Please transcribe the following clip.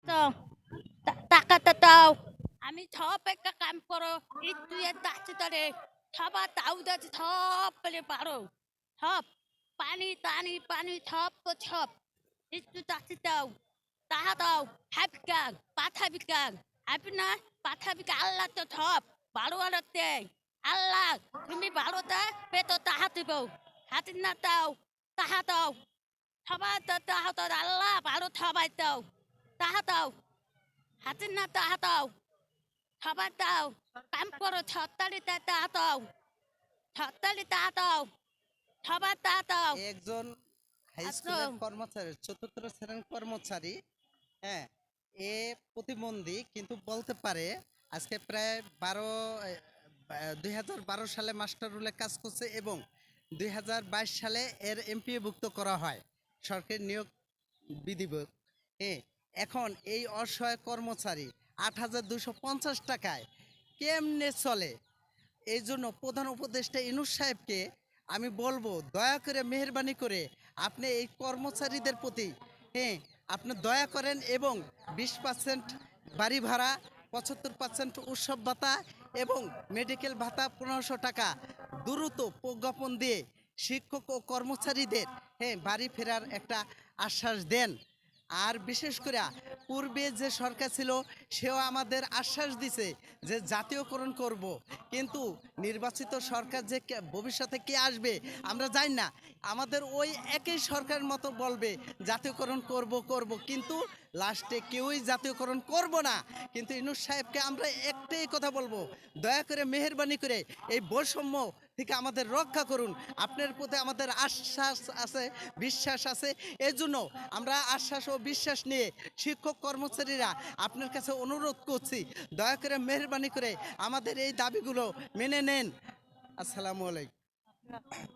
তো টাকাটা দাও। আমি সব একটা কাম করো। একটু আছে তারে সবার দাউ দাচ্ছে সব পেলে পারো। সব পানি টানি পানি সব তো সব। একটু চাষি দাও। টাকা দাও। হাবিকাং পাঠা বিকাং। হাবি না পাঠা বিকা আল্লাহ তো সব বারো আলো দেয়। আল্লাহ তুমি বারোটা পেতো তাহা দিব। হাতি না দাও তাহা দাও। সবার তাহা দাও আল্লাহ বারো সবাই দাও। তাহা দাও। হাতে না তাহা দাও খাবার দাও কাম করো ছত্তালি তা দাও ছত্তালি তা দাও খাবার তা দাও একজন হাই আসো স্কুলের কর্মচারী, চতুর্থ শ্রেণীর কর্মচারী, হ্যাঁ, এ প্রতিবন্ধী কিন্তু বলতে পারে। আজকে প্রায় 2012 সালে মাস্টার রুলে কাজ করছে এবং 2022 সালে এর এমপিওভুক্ত করা হয় সরকারি নিয়োগ বিধিবক। হ্যাঁ, এখন এই অসহায় কর্মচারী 8,250 টাকায় কেমনে চলে? এই জন্য প্রধান উপদেষ্টা ইনুস সাহেবকে আমি বলবো, দয়া করে মেহরবানি করে আপনি এই কর্মচারীদের প্রতি, হ্যাঁ, আপনি দয়া করেন এবং 20% বাড়ি ভাড়া, 75% উৎসব ভাতা এবং মেডিকেল ভাতা 1500 টাকা দ্রুত প্রজ্ঞাপন দিয়ে শিক্ষক ও কর্মচারীদের, হ্যাঁ, বাড়ি ফেরার একটা আশ্বাস দেন। আর বিশেষ করে পূর্বে যে সরকার ছিল সেও আমাদের আশ্বাস দিছে যে জাতীয়করণ করব, কিন্তু নির্বাচিত সরকার যে ভবিষ্যতে কে আসবে আমরা জানি না। আমাদের ওই একই সরকার মতো বলবে জাতীয়করণ করব করব, কিন্তু লাস্টে কেউই জাতীয়করণ করব না। কিন্তু ইনুস সাহেবকে আমরা একটাই কথা বলবো, দয়া করে মেহরবানি করে এই বৈষম্য থেকে আমাদের রক্ষা করুন। আপনার প্রতি আমাদের আশ্বাস আছে, বিশ্বাস আছে। এই জন্য আমরা আশ্বাস ও বিশ্বাস নিয়ে শিক্ষক কর্মচারীরা আপনার কাছে অনুরোধ করছি, দয়া করে মেহরবানি করে আমাদের এই দাবিগুলো মেনে নেন। আসসালামু আলাইকুম।